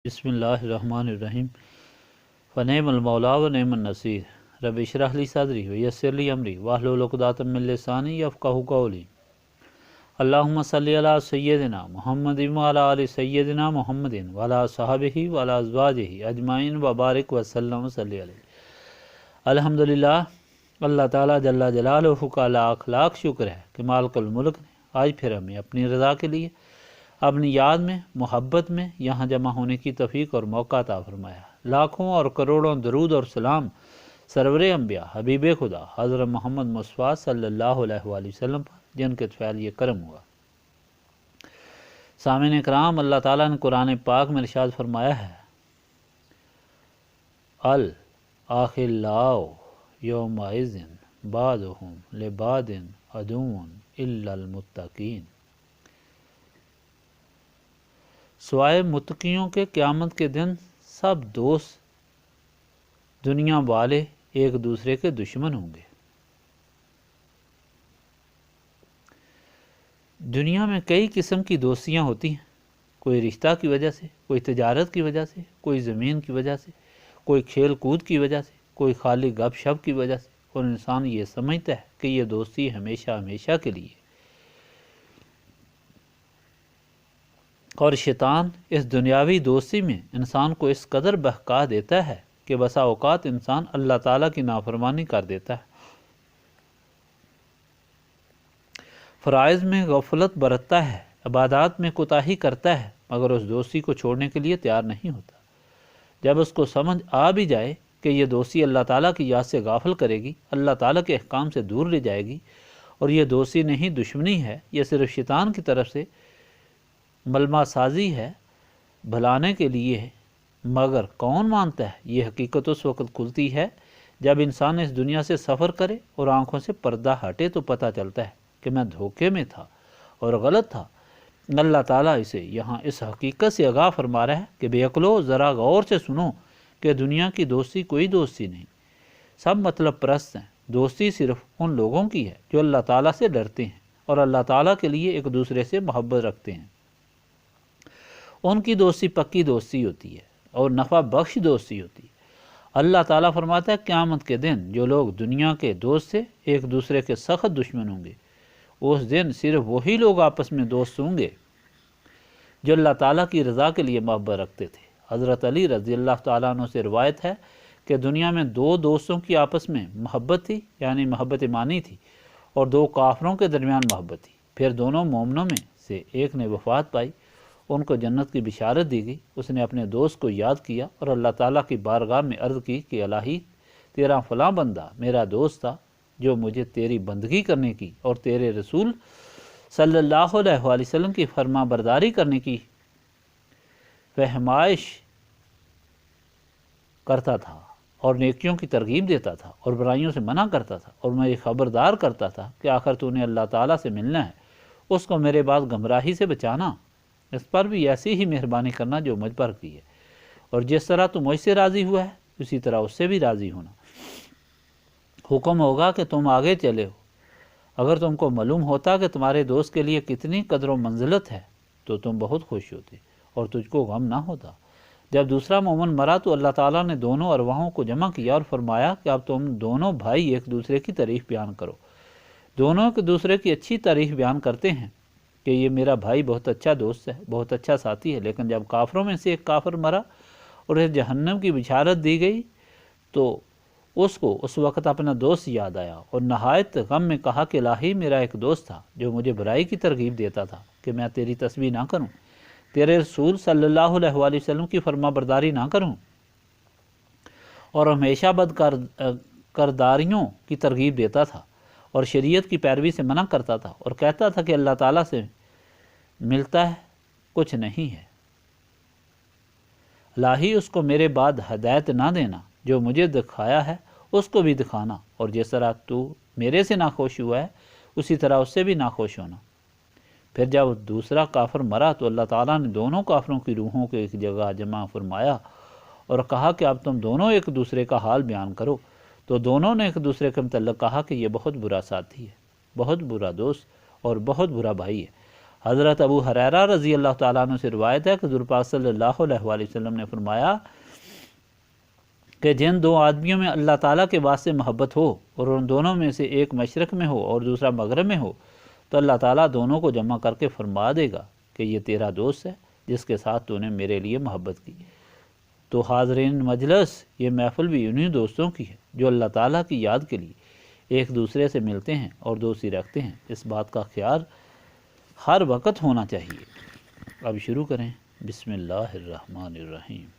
بسم اللہ الرحمن الرحیم فنعم المولا و نعم النصیر رب اشرح لی صدری ویسر لی امری واحلل عقدۃ من لسانی یفقہوا قولی اللہم صلی علی سیدنا محمد وعلی آل سیدنا محمد وعلی صحابہ وعلی ازواجہ اجمعین وبارک وسلم صلی علیہ۔ الحمدللہ، اللہ تعالیٰ جل جلالہ کا لاکھ لاکھ شکر ہے کہ مالک الملک نے آج پھر ہمیں اپنی رضا کے لیے اپنی یاد میں محبت میں یہاں جمع ہونے کی توفیق اور موقع عطا فرمایا۔ لاکھوں اور کروڑوں درود اور سلام سرور انبیاء حبیب خدا حضرت محمد مصطفیٰ صلی اللہ علیہ وآلہ وسلم پر، جن کے فعل یہ کرم ہوا۔ سامعین اکرام، اللہ تعالیٰ نے قرآن پاک میں ارشاد فرمایا ہے، الاخلاء یومئذ بعضهم لبعض عدو الا المتقین۔ سوائے متقیوں کے قیامت کے دن سب دوست دنیا والے ایک دوسرے کے دشمن ہوں گے۔ دنیا میں کئی قسم کی دوستیاں ہوتی ہیں، کوئی رشتہ کی وجہ سے، کوئی تجارت کی وجہ سے، کوئی زمین کی وجہ سے، کوئی کھیل کود کی وجہ سے، کوئی خالی گپ شپ کی وجہ سے، اور انسان یہ سمجھتا ہے کہ یہ دوستی ہمیشہ ہمیشہ کے لیے۔ اور شیطان اس دنیاوی دوستی میں انسان کو اس قدر بہکا دیتا ہے کہ بسا اوقات انسان اللہ تعالیٰ کی نافرمانی کر دیتا ہے، فرائض میں غفلت برتتا ہے، عبادات میں کوتاہی کرتا ہے، مگر اس دوستی کو چھوڑنے کے لیے تیار نہیں ہوتا۔ جب اس کو سمجھ آ بھی جائے کہ یہ دوستی اللہ تعالیٰ کی یاد سے غافل کرے گی، اللہ تعالیٰ کے احکام سے دور لے جائے گی، اور یہ دوستی نہیں دشمنی ہے، یہ صرف شیطان کی طرف سے ملما سازی ہے، بھلانے کے لیے ہے، مگر کون مانتا ہے؟ یہ حقیقت اس وقت کھلتی ہے جب انسان اس دنیا سے سفر کرے اور آنکھوں سے پردہ ہٹے تو پتہ چلتا ہے کہ میں دھوکے میں تھا اور غلط تھا۔ اللہ تعالیٰ اسے یہاں اس حقیقت سے آگاہ فرما رہا ہے کہ بے عقلو، ذرا غور سے سنو کہ دنیا کی دوستی کوئی دوستی نہیں، سب مطلب پرست ہیں۔ دوستی صرف ان لوگوں کی ہے جو اللہ تعالیٰ سے ڈرتے ہیں اور اللہ تعالیٰ کے لیے ایک دوسرے سے محبت رکھتے ہیں۔ ان کی دوستی پکی دوستی ہوتی ہے اور نفع بخش دوستی ہوتی ہے۔ اللہ تعالیٰ فرماتا ہے، قیامت کے دن جو لوگ دنیا کے دوست سے ایک دوسرے کے سخت دشمن ہوں گے، اس دن صرف وہی لوگ آپس میں دوست ہوں گے جو اللہ تعالیٰ کی رضا کے لیے محبت رکھتے تھے۔ حضرت علی رضی اللہ تعالیٰ عنہ سے روایت ہے کہ دنیا میں دو دوستوں کی آپس میں محبت تھی، یعنی محبت ایمانی تھی، اور دو کافروں کے درمیان محبت تھی۔ پھر دونوں مومنوں میں سے ایک نے وفات پائی، ان کو جنت کی بشارت دی گئی۔ اس نے اپنے دوست کو یاد کیا اور اللہ تعالیٰ کی بارگاہ میں عرض کی کہ الہی، تیرا فلاں بندہ میرا دوست تھا جو مجھے تیری بندگی کرنے کی اور تیرے رسول صلی اللہ علیہ وآلہ وسلم کی فرما برداری کرنے کی فہمائش کرتا تھا اور نیکیوں کی ترغیب دیتا تھا اور برائیوں سے منع کرتا تھا، اور میں یہ خبردار کرتا تھا کہ آخر تو نے اللہ تعالیٰ سے ملنا ہے، اس کو میرے بعد گمراہی سے بچانا، اس پر بھی ایسی ہی مہربانی کرنا جو مجھ پر کی ہے، اور جس طرح تو مجھ سے راضی ہوا ہے اسی طرح اس سے بھی راضی ہونا۔ حکم ہوگا کہ تم آگے چلے ہو۔ اگر تم کو معلوم ہوتا کہ تمہارے دوست کے لیے کتنی قدر و منزلت ہے تو تم بہت خوش ہوتے اور تجھ کو غم نہ ہوتا۔ جب دوسرا مومن مرا تو اللہ تعالیٰ نے دونوں ارواحوں کو جمع کیا اور فرمایا کہ اب تم دونوں بھائی ایک دوسرے کی تعریف بیان کرو۔ دونوں ایک دوسرے کی اچھی تعریف بیان کرتے ہیں کہ یہ میرا بھائی بہت اچھا دوست ہے، بہت اچھا ساتھی ہے۔ لیکن جب کافروں میں سے ایک کافر مرا اور اسے جہنم کی بشارت دی گئی تو اس کو اس وقت اپنا دوست یاد آیا اور نہایت غم میں کہا کہ الہی، میرا ایک دوست تھا جو مجھے برائی کی ترغیب دیتا تھا کہ میں تیری تسبیح نہ کروں، تیرے رسول صلی اللہ علیہ وآلہ وسلم کی فرما برداری نہ کروں، اور ہمیشہ کرداریوں کی ترغیب دیتا تھا اور شریعت کی پیروی سے منع کرتا تھا، اور کہتا تھا کہ اللہ تعالیٰ سے ملتا ہے کچھ نہیں ہے، الہی اس کو میرے بعد ہدایت نہ دینا، جو مجھے دکھایا ہے اس کو بھی دکھانا، اور جس طرح تو میرے سے ناخوش ہوا ہے اسی طرح اس سے بھی ناخوش ہونا۔ پھر جب دوسرا کافر مرا تو اللہ تعالیٰ نے دونوں کافروں کی روحوں کو ایک جگہ جمع فرمایا اور کہا کہ اب تم دونوں ایک دوسرے کا حال بیان کرو۔ تو دونوں نے ایک دوسرے کے متعلق کہا کہ یہ بہت برا ساتھی ہے، بہت برا دوست اور بہت برا بھائی ہے۔ حضرت ابو ہریرہ رضی اللہ تعالیٰ عنہ سے روایت ہے کہ حضور پاک صلی اللہ علیہ وآلہ وسلم نے فرمایا کہ جن دو آدمیوں میں اللہ تعالیٰ کے واسطے محبت ہو اور ان دونوں میں سے ایک مشرق میں ہو اور دوسرا مغرب میں ہو تو اللہ تعالیٰ دونوں کو جمع کر کے فرما دے گا کہ یہ تیرا دوست ہے جس کے ساتھ تو نے میرے لیے محبت کی۔ تو حاضرین مجلس، یہ محفل بھی انہی دوستوں کی ہے جو اللہ تعالیٰ کی یاد کے لیے ایک دوسرے سے ملتے ہیں اور دوستی رکھتے ہیں۔ اس بات کا خیال ہر وقت ہونا چاہیے۔ اب شروع کریں۔ بسم اللہ الرحمن الرحیم۔